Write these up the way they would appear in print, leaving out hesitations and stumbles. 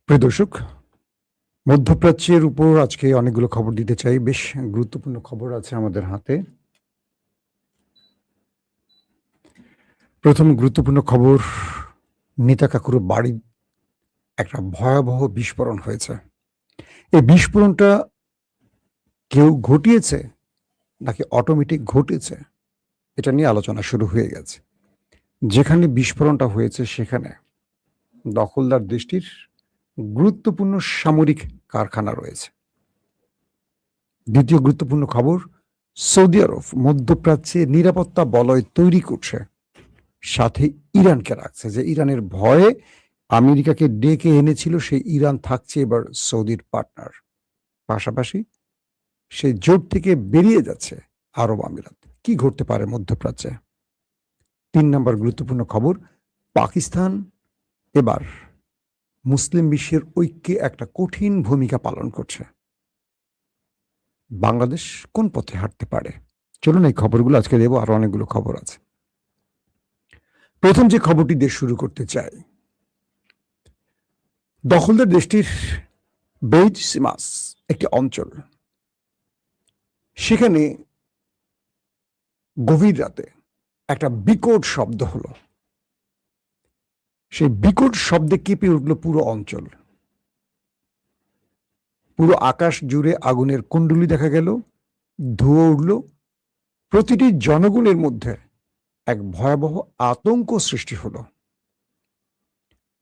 প্রিয় দর্শক, মধ্যপ্রাচ্যের উপর আজকে অনেকগুলো খবর দিতে চাই। বেশ গুরুত্বপূর্ণ খবর আছে আমাদের হাতে। প্রথম গুরুত্বপূর্ণ খবর, নেতা কাকুর বাড়ির একটা ভয়াবহ বিস্ফোরণ হয়েছে। এই বিস্ফোরণটা কেউ ঘটিয়েছে নাকি অটোমেটিক ঘটেছে? এটা নিয়ে আলোচনা শুরু হয়ে গেছে। যেখানে বিস্ফোরণটা হয়েছে সেখানে দখলদার দেশটির গুরুত্বপূর্ণ সামরিক কারখানা রয়েছে। দ্বিতীয় গুরুত্বপূর্ণ খবর, সৌদি আরব মধ্যপ্রাচ্যে নিরাপত্তা বলয় তৈরি করছে, সাথে ইরানকে রাখছে, যে ইরানের ভয়ে আমেরিকাকে ডেকে এনেছিল, সেই ইরান থাকছে এবার সৌদির পার্টনার। পাশাপাশি সেই জোট থেকে বেরিয়ে যাচ্ছে আরব আমিরাত। কি ঘটতে পারে মধ্যপ্রাচ্যে? 3 নম্বর গুরুত্বপূর্ণ খবর, পাকিস্তান এবার মুসলিম বিশ্বের ঐক্যে একটা কঠিন ভূমিকা পালন করছে। বাংলাদেশ কোন পথে হাঁটতে পারে? চলুন এই খবরগুলো আজকে দেবো, আরো অনেকগুলো খবর আছে। প্রথম যে খবরটি দিয়ে শুরু করতে চাই, দখলদার দেশটির বেইজ সিমাস একটি অঞ্চল, সেখানে গভীর রাতে একটা বিকট শব্দ হলো। সেই বিকট শব্দে কেঁপে উঠল পুরো অঞ্চল। পুরো আকাশ জুড়ে আগুনের কুণ্ডলী দেখা গেল, ধুয়ো উঠল। প্রতিটি জনগণের মধ্যে এক ভয়াবহ আতঙ্ক সৃষ্টি হলো।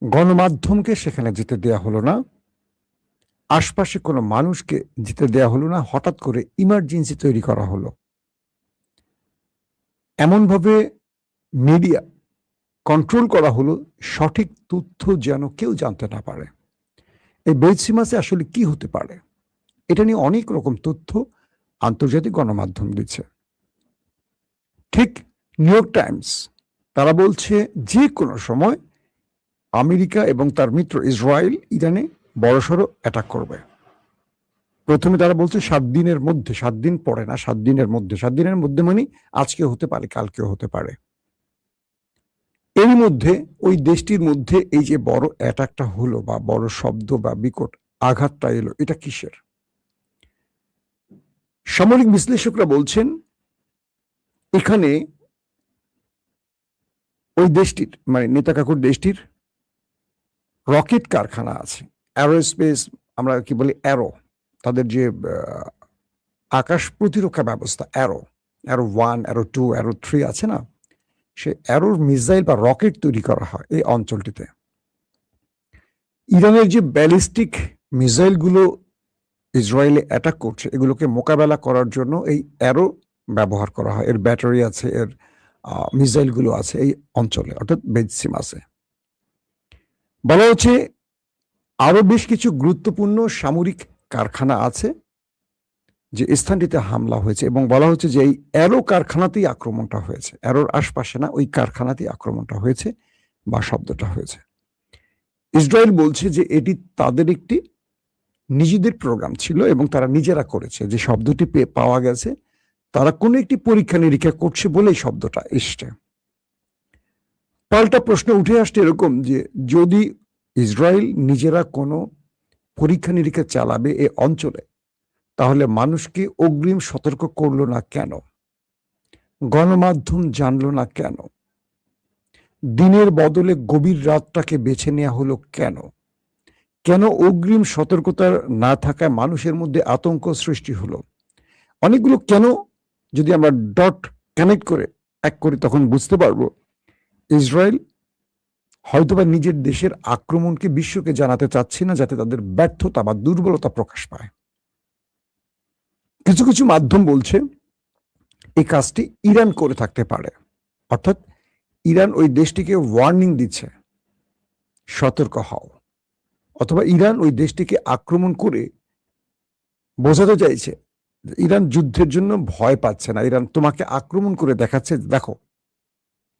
গণমাধ্যমকে সেখানে যেতে দেয়া হলো না, আশপাশে কোনো মানুষকে যেতে দেয়া হলো না। হঠাৎ করে ইমার্জেন্সি তৈরি করা হলো। এমনভাবে মিডিয়া কন্ট্রোল করা হলো, সঠিক তথ্য যেন কেউ জানতে না পারে। এই বেইজ সিমাসে আসলে কি হতে পারে, এটা নিয়ে অনেক রকম তথ্য আন্তর্জাতিক গণমাধ্যম দিচ্ছে। ঠিক নিউ ইয়র্ক টাইমস তারা বলছে যে কোনো সময় আমেরিকা এবং তার মিত্র ইসরায়েল ইরানে বড়সড় অ্যাটাক করবে। প্রথমে তারা বলছে 7 দিনের মধ্যে, 7 দিন পরে না, 7 দিনের মধ্যে। 7 দিনের মধ্যে মানে আজকে হতে পারে, কালকেও হতে পারে। এর মধ্যে ওই দেশটির মধ্যে এই যে বড় অ্যাটাকটা হলো বা বড় শব্দ বা বিকট আঘাতটা এলো, এটা কিসের? সামরিক বিশ্লেষকরা বলছেন এখানে ওই দেশটির মানে নেতা কাকুর দেশটির রকেট কারখানা আছে, অ্যারোস্পেস, আমরা কি বলি অ্যারো, তাদের যে আকাশ প্রতিরক্ষা ব্যবস্থা অ্যারো, অ্যারো 1, অ্যারো 2, অ্যারো 3 আছে না, সে অ্যারোর মিসাইল বা রকেট তৈরি করা হয় এই অঞ্চলটিতে। ইরানের যে ব্যালিস্টিক মিসাইলগুলো ইসরায়েলে অ্যাটাক করছে, এগুলোকে মোকাবেলা করার জন্য এই অ্যারো ব্যবহার করা হয়। এর ব্যাটারি আছে, এর মিসাইলগুলো আছে এই অঞ্চলে, অর্থাৎ বেইজ সিমাসে। বলা হচ্ছে আরো বেশ কিছু গুরুত্বপূর্ণ সামরিক কারখানা আছে যে স্থানটিতে হামলা হয়েছে, এবং বলা হচ্ছে যে এই অ্যারো কারখানাতেই আক্রমণটা হয়েছে, অ্যারোর আশপাশে না, ওই কারখানাতেই আক্রমণটা হয়েছে বা শব্দটা হয়েছে। ইসরায়েল বলছে যে এটি তাদের একটি নিজেদের প্রোগ্রাম ছিল এবং তারা নিজেরা করেছে। যে শব্দটি পাওয়া গেছে, তারা কোনো একটি পরীক্ষা নিরীক্ষা করছে বলেই শব্দটা এসছে। পাল্টা প্রশ্ন উঠে আসছে এরকম যে যদি ইসরায়েল নিজেরা কোনো পরীক্ষা নিরীক্ষা চালাবে এ অঞ্চলে, তাহলে মানুষকে অগ্রিম সতর্ক করলো না কেন? গণমাধ্যম জানলো না কেন? দিনের বদলে গভীর রাতটাকে বেছে নেওয়া হলো কেন? কেন অগ্রিম সতর্কতা না থাকায় মানুষের মধ্যে আতঙ্ক সৃষ্টি হলো? অনেকগুলো কেন যদি আমরা ডট কানেক্ট করে এক করি, তখন বুঝতে পারবো ইসরায়েল হয়তোবা নিজের দেশের আক্রমণকে বিশ্বকে জানাতে চাচ্ছে না, যাতে তাদের ব্যর্থতা বা দুর্বলতা প্রকাশ পায়। কিছু কিছু মাধ্যম বলছে এই কাজটি ইরান করে থাকতে পারে, অর্থাৎ ইরান ওই দেশটিকে ওয়ার্নিং দিচ্ছে, সতর্ক হও। অথবা ইরান ওই দেশটিকে আক্রমণ করে বোঝাতে চাইছে ইরান যুদ্ধের জন্য ভয় পাচ্ছে না, ইরান তোমাকে আক্রমণ করে দেখাচ্ছে, দেখো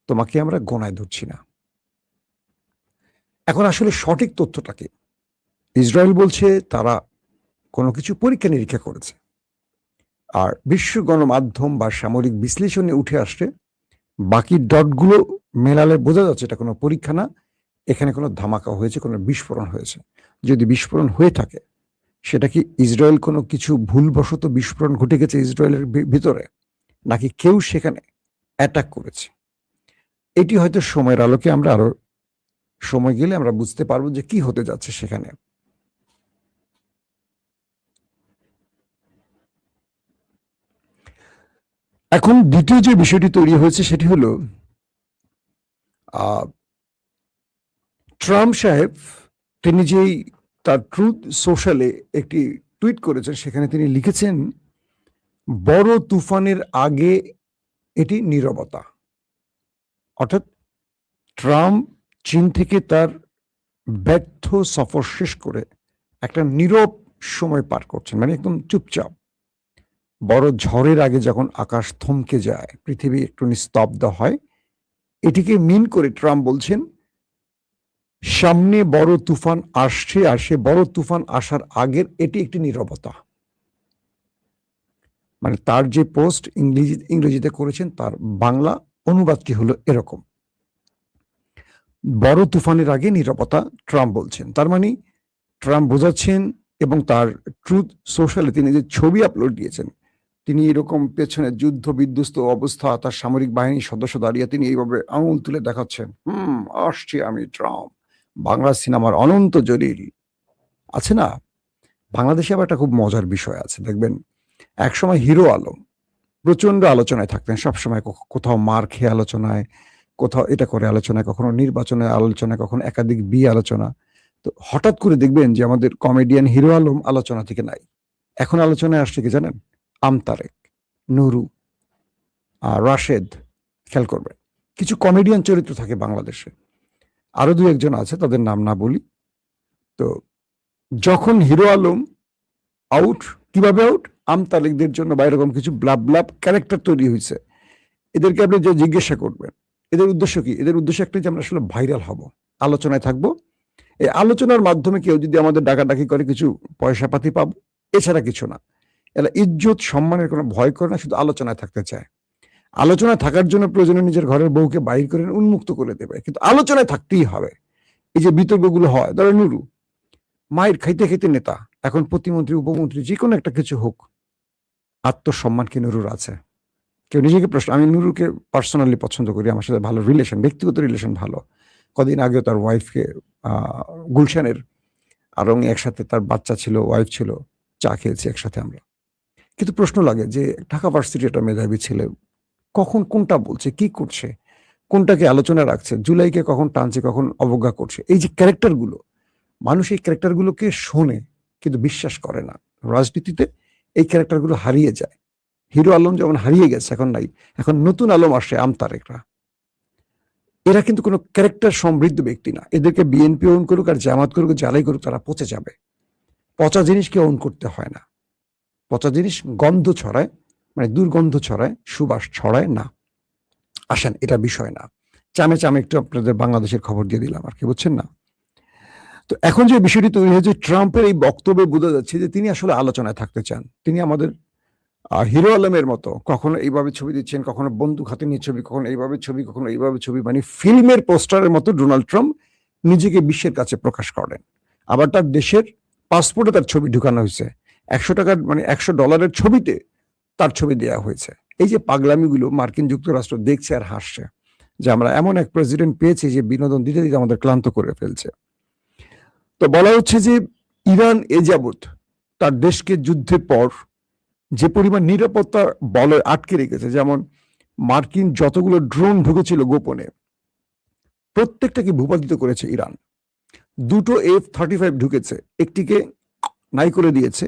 তোমাকে আমরা গোনায় ধরছি না। এখন আসলে সঠিক তথ্যটা কি? ইসরায়েল বলছে তারা কোনো কিছু পরীক্ষা নিরীক্ষা করেছে, আর বিশ্ব গণমাধ্যম বা সামরিক বিশ্লেষণে উঠে আসছে বাকি ডটগুলো মেলালে বোঝা যাচ্ছে এটা কোনো পরীক্ষা না, এখানে কোনো ধামাকা হয়েছে, কোনো বিস্ফোরণ হয়েছে। যদি বিস্ফোরণ হয়ে থাকে, সেটা কি ইসরায়েল কোনো কিছু ভুলবশত বিস্ফোরণ ঘটে গেছে ইসরায়েলের ভিতরে, নাকি কেউ সেখানে অ্যাটাক করেছে? এটি হয়তো সময়ের আলোকে আমরা আরো সময় গেলে আমরা বুঝতে পারবো যে কি হতে যাচ্ছে সেখানে। এখন দ্বিতীয় যে বিষয়টি তৈরি হয়েছে সেটি হলো ট্রাম্প সাহেব তিনি যেই তার ট্রুথ সোশ্যালে একটি টুইট করেছেন, সেখানে তিনি লিখেছেন, বড় তুফানের আগে এটি নীরবতা। অর্থাৎ ট্রাম্প চীন থেকে তার ব্যর্থ সফর শেষ করে একটা নীরব সময় পার করছেন, মানে একদম চুপচাপ। বড় ঝড়ের আগে যখন আকাশ থমকে যায়, পৃথিবী একটু নিস্তব্ধ হয়, এটিকে মিন করে ট্রাম্প বলছেন সামনে বড় তুফান আসছে, আর সে বড় তুফান আসার আগের এটি একটি নীরবতা। মানে তার যে পোস্ট ইংরেজিতে করেছেন, তার বাংলা অনুবাদটি হলো এরকম, বড় তুফানের আগে নীরবতা ট্রাম্প বলছেন। তার মানে ট্রাম্প বোঝাচ্ছেন, এবং তার ট্রুথ সোশ্যালে তিনি যে ছবি আপলোড দিয়েছেন, তিনি এরকম পেছনে যুদ্ধ বিধ্বস্ত অবস্থা, তার সামরিক বাহিনীর সদস্য দাঁড়িয়ে তিনি এইভাবে আঙুল তুলে দেখাচ্ছেন, আসছি আমি ট্রাম্প, বাংলা সিনেমার অনন্ত জলিল। আছে না, বাংলাদেশে আবার একটা খুব মজার বিষয় আছে, দেখবেন একসময় হিরো আলম প্রচন্ড আলোচনায় থাকতেন, সবসময় কোথাও মার খেয়ে আলোচনায়, কোথাও এটা করে আলোচনায়, কখনো নির্বাচনের আলোচনায়, কখনো একাধিক বিয়ে আলোচনা। তো হঠাৎ করে দেখবেন যে আমাদের কমেডিয়ান হিরো আলম আলোচনা থেকে নাই। এখন আলোচনায় আসছে কি জানেন? আমতারেক, নুরু, রাশেদ। খেয়াল করবেন, কিছু কমেডিয়ান চরিত্র থাকে বাংলাদেশে, আরো দু একজন আছে, তাদের নাম না বলি। তো যখন হিরো আলম আউট, কিভাবে আউট? আমতারেকদের জন্য বা এরকম কিছু ব্লাব ব্লাব ক্যারেক্টার তৈরি হয়েছে। এদেরকে আপনি যে জিজ্ঞাসা করবেন এদের উদ্দেশ্য কি, এদের উদ্দেশ্য একটাই যে আমরা আসলে ভাইরাল হব, আলোচনায় থাকবো। এই আলোচনার মাধ্যমে কেউ যদি আমাদের ডাকাডাকি করে কিছু পয়সা পাতি পাবো, এছাড়া কিছু না। এরা ইজ্জত সম্মানের কোনো ভয় করে না, শুধু আলোচনায় থাকতে চায়। আলোচনায় থাকার জন্য প্রয়োজনে নিজের ঘরের বউকে বাইর করে উন্মুক্ত করে দেবে, কিন্তু আলোচনায় থাকতেই হবে। এই যে বিতর্কগুলো হয়, ধরো নুরু মায়ের খাইতে খাইতে নেতা, এখন প্রতিমন্ত্রী উপমন্ত্রী যে কোনো একটা কিছু হোক, আত্মসম্মান কি নুরুর আছে? কেউ নিজেকে প্রশ্ন, আমি নুরুকে পার্সোনালি পছন্দ করি, আমার সাথে ভালো রিলেশন, ব্যক্তিগত রিলেশন ভালো। কদিন আগেও তার ওয়াইফকে গুলশানের আরং একসাথে, তার বাচ্চা ছিল, ওয়াইফ ছিল, চা খেয়েছি একসাথে আমরা। কিন্তু প্রশ্ন লাগে যে ঢাকা ভার্সিটি একটা মেধাবী ছেলে, কখন কোনটা বলছে, কি করছে, কোনটাকে আলোচনা রাখছে, জুলাইকে কখন টানছে, কখন অবজ্ঞা করছে। এই যে ক্যারেক্টারগুলো, মানুষ এই ক্যারেক্টারগুলোকে শোনে কিন্তু বিশ্বাস করে না। রাজনীতিতে এই ক্যারেক্টারগুলো হারিয়ে যায়। হিরো আলম যেমন হারিয়ে গেছে, এখন নাই, এখন নতুন আলম আসে, আমতারেকরা। এরা কিন্তু কোনো ক্যারেক্টার সমৃদ্ধ ব্যক্তি না। এদেরকে বিএনপি ওন করুক আর জামাত করুক, জ্বালাই করুক, তারা পচে যাবে। পচা জিনিসকে ওন করতে হয় না। পচা জিনিস গন্ধ ছড়ায়, মানে দুর্গন্ধ ছড়ায়, সুবাস ছড়ায় না। আসেন, এটা বিষয় না, চামে চামে একটু আপনাদের বাংলাদেশের খবর দিয়ে দিলাম আর কি, বুঝছেন না? তো এখন যে বিষয়টি তৈরি হয়েছে, ট্রাম্পের এই বক্তব্যে বোঝা যাচ্ছে যে তিনি আসলে আলোচনায় থাকতে চান। তিনি আমাদের হিরো আলমের মতো কখনো এইভাবে ছবি দিচ্ছেন, কখনো বন্দুক হাতে নিয়ে ছবি, কখনো এইভাবে ছবি, কখনো এইভাবে ছবি, মানে ফিল্মের পোস্টারের মতো ডোনাল্ড ট্রাম্প নিজেকে বিশ্বের কাছে প্রকাশ করেন। আবার তার দেশের পাসপোর্টে তার ছবি ঢুকানো হয়েছে, $100 মানে $100 ছবিতে তার ছবি দেওয়া হয়েছে। এই যে পাগলামিগুলো মার্কিন যুক্তরাষ্ট্র দেখছে আর হাসছে, যে আমরা এমন এক প্রেসিডেন্ট পেয়েছি যে বিনোদন দিতে দিতে আমাদের ক্লান্ত করে ফেলছে। তো বলা হচ্ছে যে ইরান এ যাবৎ তার দেশকে যুদ্ধের পর যে পরিমাণ নিরাপত্তা বলয় আটকে রেখেছে, যেমন মার্কিন যতগুলো ড্রোন ঢুকেছিল গোপনে, প্রত্যেকটাকে ভূপাতিত করেছে ইরান। 2টো F-35 ঢুকেছে, একটিকে নাই করে দিয়েছে,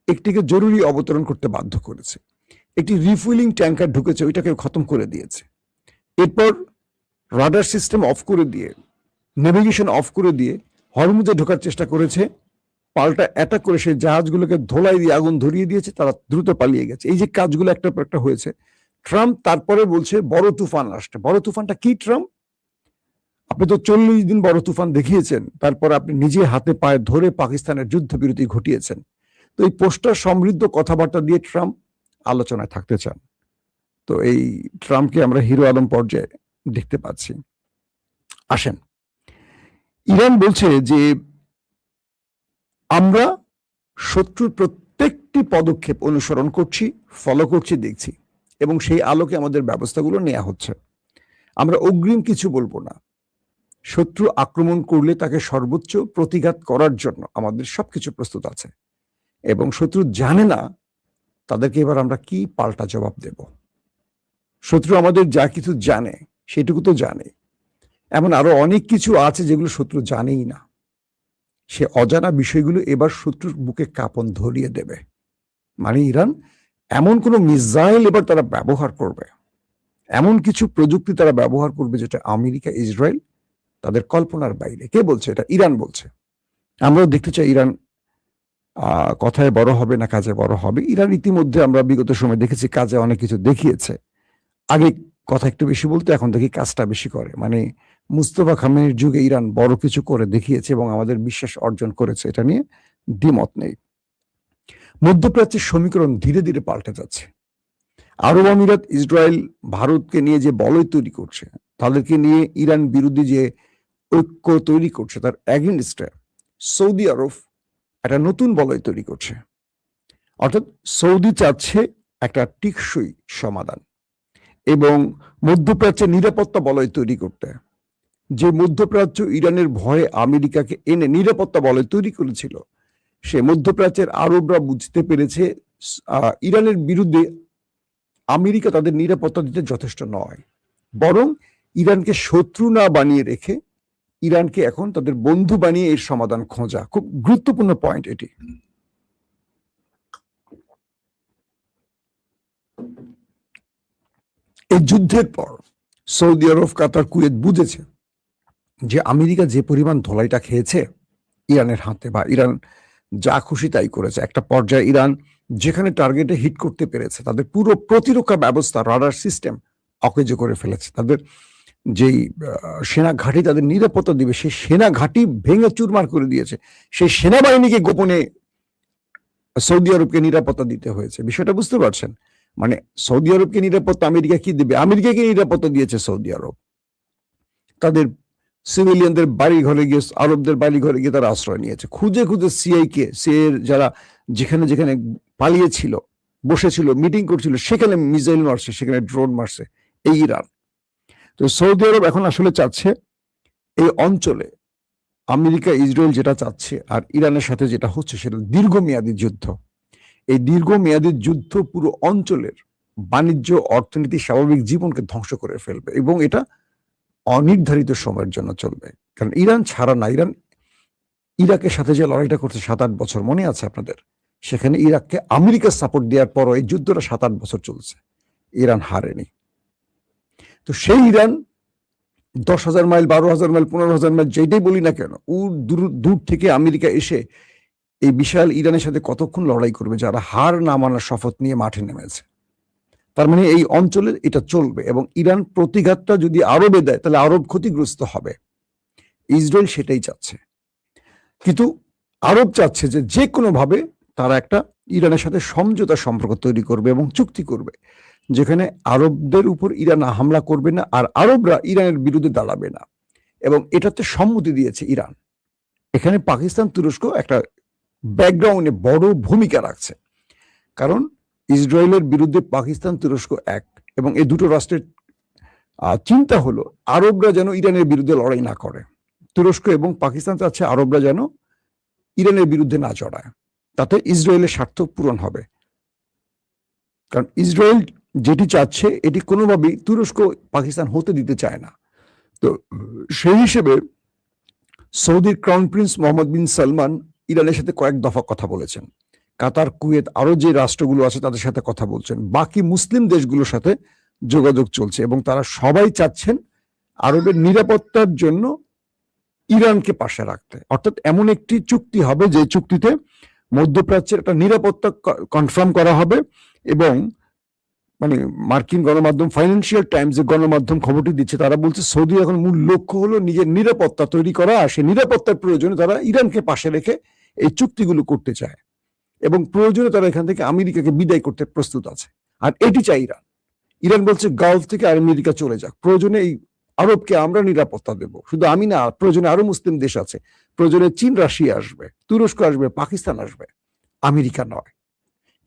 একটিকে জরুরি অবতরণ করতে বাধ্য করেছে। একটি রিফুয়েলিং ট্যাঙ্কার ঢুকেছে, ওইটাকে খতম করে দিয়েছে। এরপর রাডার সিস্টেম অফ করে দিয়ে, নেভিগেশন অফ করে দিয়ে হরমুজে ঢোকার চেষ্টা করেছে, পাল্টা অ্যাটাক করে সেই জাহাজগুলোকে ধোলাই দিয়ে আগুন ধরিয়ে দিয়েছে, তারা দ্রুত পালিয়ে গেছে। এই যে কাজগুলো একটার পর একটা হয়েছে, ট্রাম্প তারপরে বলছে বড় তুফান আসছে। বড় তুফানটা কি ট্রাম্প? আপনি তো 40 দিন বড় তুফান দেখিয়েছেন, তারপর আপনি নিজে হাতে পায়ে ধরে পাকিস্তানের যুদ্ধবিরতি ঘটিয়েছেন। তো এই পোস্টার সমৃদ্ধ কথাবার্তা দিয়ে ট্রাম্প আলোচনায় থাকতে চান। তো এই ট্রাম্পকে আমরা হিরো আলম পর্যায়ে দেখতে পাচ্ছি। আসেন, ইরান বলছে যে আমরা শত্রুর প্রত্যেকটি পদক্ষেপ অনুসরণ করছি, ফলো করছি, দেখছি, এবং সেই আলোকে আমাদের ব্যবস্থাগুলো নেওয়া হচ্ছে। আমরা অগ্রিম কিছু বলবো না। শত্রু আক্রমণ করলে তাকে সর্বোচ্চ প্রতিঘাত করার জন্য আমাদের সবকিছু প্রস্তুত আছে, এবং শত্রু জানে না তাদেরকে এবার আমরা কি পাল্টা জবাব দেব। শত্রু আমাদের যা কিছু জানে সেটুকু তো জানে, এমন আরো অনেক কিছু আছে যেগুলো শত্রু জানেই না। সে অজানা বিষয়গুলো এবার শত্রুর বুকে কাঁপন ধরিয়ে দেবে। মানে ইরান এমন কোনো মিসাইল এবার তারা ব্যবহার করবে, এমন কিছু প্রযুক্তি তারা ব্যবহার করবে যেটা আমেরিকা, ইসরায়েল তাদের কল্পনার বাইরে। কে বলছে? এটা ইরান বলছে। আমরাও দেখতে চাই ইরান কথায় বড় হবে না কাজে বড় হবে। ইরান ইতিমধ্যে আমরা বিগত সময় দেখেছি কাজে অনেক কিছু দেখিয়েছে। আগে কথা একটু বেশি বলতো, এখন দেখি কাজটা বেশি করে। মানে মুস্তফা খামেনির যুগে ইরান বড় কিছু করে দেখিয়েছে এবং আমাদের বিশ্বাস অর্জন করেছে, এটা নিয়ে দ্বিমত নেই। মধ্যপ্রাচ্যের সমীকরণ ধীরে ধীরে পাল্টে যাচ্ছে। আরব আমিরাত, ইসরায়েল ভারতকে নিয়ে যে বলয় তৈরি করছে, তাদেরকে নিয়ে ইরান বিরোধী যে ঐক্য তৈরি করছে, তার এগেইনস্টে সৌদি আরব একটা নতুন বলয় তৈরি করছে। অর্থাৎ সৌদি চাচ্ছে একটা টিকসই সমাধান এবং মধ্যপ্রাচ্যের নিরাপত্তা বলয় তৈরি করতে। যে মধ্যপ্রাচ্য ইরানের ভয়ে আমেরিকাকে এনে নিরাপত্তা বলয় তৈরি করেছিল, সে মধ্যপ্রাচ্যের আরবরা বুঝতে পেরেছে ইরানের বিরুদ্ধে আমেরিকা তাদের নিরাপত্তা দিতে যথেষ্ট নয়, বরং ইরানকে শত্রু না বানিয়ে রেখে ইরানকে এখন তাদের বন্ধু বানিয়ে এর সমাধান খোঁজা। খুব গুরুত্বপূর্ণ পয়েন্ট এটি। এই যুদ্ধের পর সৌদি আরব, কাতার, কুয়েত বুঝেছে যে আমেরিকা যে পরিমাণ ধোলাইটা খেয়েছে ইরানের হাতে, বা ইরান যা খুশি তাই করেছে। একটা পর্যায়ে ইরান যেখানে টার্গেটে হিট করতে পেরেছে, তাদের পুরো প্রতিরক্ষা ব্যবস্থা, রাডার সিস্টেম অকেজো করে ফেলেছে। তাদের যেই সেনা ঘাঁটি তাদের নিরাপত্তা দিবে, সেই সেনা ঘাঁটি ভেঙে চুরমার করে দিয়েছে। সেই সেনাবাহিনীকে গোপনে সৌদি আরবকে নিরাপত্তা দিতে হয়েছে। বিষয়টা বুঝতে পারছেন? মানে সৌদি আরবকে নিরাপত্তা আমেরিকা কি দিবে? আমেরিকাকে নিরাপত্তা দিয়েছে সৌদি আরব। তাদের সিভিলিয়ানদের বাড়ি ঘরে গিয়ে, আরবদের বাড়ি ঘরে গিয়ে তারা আশ্রয় নিয়েছে। খুঁজে খুঁজে সিআইএর যারা যেখানে যেখানে পালিয়েছিল, বসেছিল, মিটিং করছিল, সেখানে মিসাইল মারছে, সেখানে ড্রোন মারছে এই ইরান। তো সৌদি আরব এখন আসলে চাচ্ছে এই অঞ্চলে আমেরিকা, ইসরায়েল যেটা চাচ্ছে আর ইরানের সাথে যেটা হচ্ছে সেটা দীর্ঘমেয়াদী যুদ্ধ। এই দীর্ঘমেয়াদী যুদ্ধ পুরো অঞ্চলের বাণিজ্য, অর্থনীতি, স্বাভাবিক জীবনকে ধ্বংস করে ফেলবে এবং এটা অনির্ধারিত সময়ের জন্য চলবে। কারণ ইরান ছাড়া না, ইরাকের সাথে যে লড়াইটা করছে 7-8 বছর, মনে আছে আপনাদের? সেখানে ইরাককে আমেরিকা সাপোর্ট দেওয়ার পরও এই যুদ্ধটা 7-8 বছর চলছে, ইরান হারেনি। তো সেই ইরান 10,000 মাইল, 12,000 মাইল, 15,000 মাইল, যেটাই বলি না কেন, দূর থেকে আমেরিকা এসে এই বিশাল ইরানের সাথে কতক্ষণ লড়াই করবে, যারা হার না মানার শপথ নিয়ে মাঠে নেমেছে। তার মানে এই অঞ্চলে এটা চলবে এবং ইরান প্রতিঘাতটা যদি আরবে দেয় তাহলে আরব ক্ষতিগ্রস্ত হবে। ইসরায়েল সেটাই চাচ্ছে, কিন্তু আরব চাচ্ছে যে যে কোনোভাবে তারা একটা ইরানের সাথে সমঝোতা সম্পর্ক তৈরি করবে এবং চুক্তি করবে, যেখানে আরবদের উপর ইরান হামলা করবে না আর আরবরা ইরানের বিরুদ্ধে দাঁড়াবে না, এবং এটাতে সম্মতি দিয়েছে ইরান। এখানে পাকিস্তান, তুরস্ক একটা ব্যাকগ্রাউন্ডে বড় ভূমিকা রাখছে, কারণ ইসরায়েলের বিরুদ্ধে পাকিস্তান, তুরস্ক এক, এবং এই দুটো রাষ্ট্রের চিন্তা হলো আরবরা যেন ইরানের বিরুদ্ধে লড়াই না করে। তুরস্ক এবং পাকিস্তান চাচ্ছে আরবরা যেন ইরানের বিরুদ্ধে না জড়ায়, তাতে ইসরায়েলের স্বার্থ পূরণ হবে। কারণ ইসরায়েল যেটি চাচ্ছে এটি কোনোভাবেই তুরস্ক, পাকিস্তান হতে দিতে চায় না। তো সেই হিসেবে সৌদির ক্রাউন প্রিন্স মোহাম্মদ বিন সালমান ইরানের সাথে কয়েক দফা কথা বলেছেন। কাতার, কুয়েত, আরো যে রাষ্ট্রগুলো আছে তাদের সাথে কথা বলছেন। বাকি মুসলিম দেশগুলোর সাথে যোগাযোগ চলছে এবং তারা সবাই চাচ্ছেন আরবের নিরাপত্তার জন্য ইরানকে পাশে রাখতে। অর্থাৎ এমন একটি চুক্তি হবে যে চুক্তিতে মধ্যপ্রাচ্যের একটা নিরাপত্তা কনফার্ম করা হবে এবং মানে মার্কিন গণমাধ্যম ফাইন্যান্সিয়াল টাইমস যে গণমাধ্যম খবরটি দিচ্ছে, তারা বলছে সৌদি এখন মূল লক্ষ্য হলো নিজের নিরাপত্তা তৈরি করা, আর সেই নিরাপত্তার প্রয়োজনে তারা ইরানকে পাশে রেখে এই চুক্তিগুলো করতে চায় এবং প্রয়োজনে তারা এখান থেকে আমেরিকাকে বিদায় করতে প্রস্তুত আছে। আর এটি চাই ইরান। ইরান বলছে গালফ থেকে আমেরিকা চলে যাক, প্রয়োজনে এই আরবকে আমরা নিরাপত্তা দেব, শুধু আমি না, প্রয়োজনে আরো মুসলিম দেশ আছে, প্রয়োজনে চীন রাশিয়া আসবে, তুরস্ক আসবে, পাকিস্তান আসবে, আমেরিকা নয়।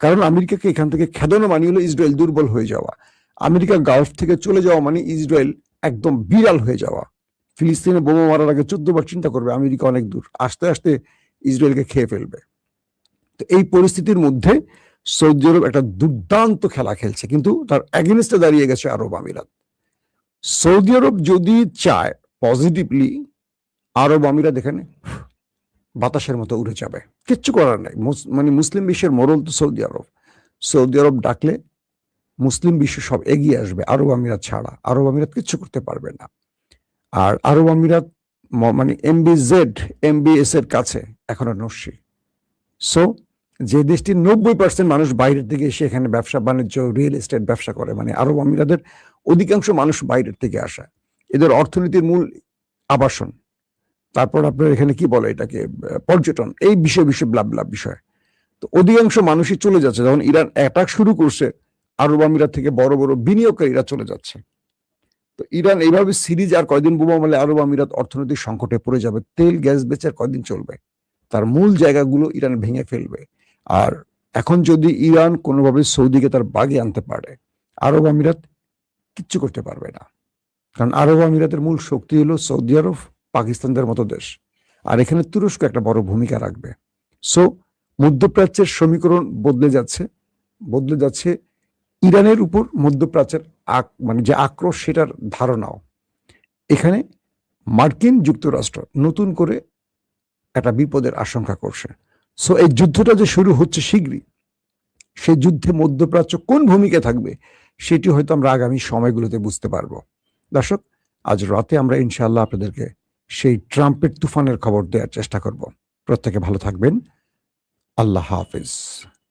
কারণ আমেরিকাকে এখান থেকে খেদানো মানে হলো ইসরায়েল দুর্বল হয়ে যাওয়া। আমেরিকা গালফ থেকে চলে যাওয়া মানে ইসরায়েল একদম বিড়াল হয়ে যাওয়া। ফিলিস্তিনে বোমা মারার আগে 14 বার চিন্তা করবে, আমেরিকা অনেক দূর, আস্তে আস্তে ইসরায়েলকে খেয়ে ফেলবে। তো এই পরিস্থিতির মধ্যে সৌদি আরব একটা দুর্দান্ত খেলা খেলছে, কিন্তু তার এগেনস্টে দাঁড়িয়ে গেছে আরব আমিরাত। সৌদি আরব যদি চায় পজিটিভলি, আরব আমিরাত এখানে বাতাসের মতো উড়ে যাবে, কিচ্ছু করার নাই। মানে মুসলিম বিশ্বের মোড়ল তো সৌদি আরব। সৌদি আরব ডাকলে মুসলিম বিশ্ব সব এগিয়ে আসবে, আরব আমিরাত ছাড়া। আরব আমিরাত কিচ্ছু করতে পারবে না। আর আরব আমিরাত মানে MBS এর কাছে এখনো নস্যি। সো যে দেশটির 90% মানুষ বাইরের থেকে এসে এখানে ব্যবসা বাণিজ্য, রিয়েল এস্টেট ব্যবসা করে, মানে আরব আমিরাতের অধিকাংশ মানুষ বাইরের থেকে আসা। এদের অর্থনীতির মূল আবাসন, তারপর আপনার এখানে কি বলে এটাকে, পর্যটন, এই বিষয় ব্লাবলা বিষয়। তো অধিকাংশ মানুষই চলে যাচ্ছে। যখন ইরান অ্যাটাক শুরু করছে, আরব আমিরাত থেকে বড় বড় বিনিয়োগকারীরা চলে যাচ্ছে। তো ইরান এইভাবে সিরিজ আর কয়দিন বোমা মারলে আরব আমিরাত অর্থনৈতিক সংকটে পড়ে যাবে। তেল গ্যাস বেচে আর কয়দিন চলবে? তার মূল জায়গাগুলো ইরান ভেঙে ফেলবে। আর এখন যদি ইরান কোনোভাবে সৌদিকে তার বাগে আনতে পারে, আরব আমিরাত কিচ্ছু করতে পারবে না। কারণ আরব আমিরাতের মূল শক্তি হলো সৌদি আরব, পাকিস্তানদের মতো দেশ। আর এখানে তুরস্ক একটা বড় ভূমিকা রাখবে। সো মধ্যপ্রাচ্যের সমীকরণ বদলে যাচ্ছে। ইরানের উপর মধ্যপ্রাচ্যের মানে যে আক্রোশ, সেটার ধারণাও। এখানে মার্কিন যুক্তরাষ্ট্র নতুন করে একটা বিপদের আশঙ্কা করছে। সো এই যুদ্ধটা যে শুরু হচ্ছে শীঘ্রই, সেই যুদ্ধে মধ্যপ্রাচ্য কোন ভূমিকা থাকবে সেটি হয়তো আমরা আগামী সময়গুলোতে বুঝতে পারবো। দর্শক, আজ রাতে আমরা ইনশাআল্লাহ আপনাদেরকে সেই ট্রাম্পের তুফানের খবর দেওয়ার চেষ্টা করব। প্রত্যেকে ভালো থাকবেন। আল্লাহ হাফেজ।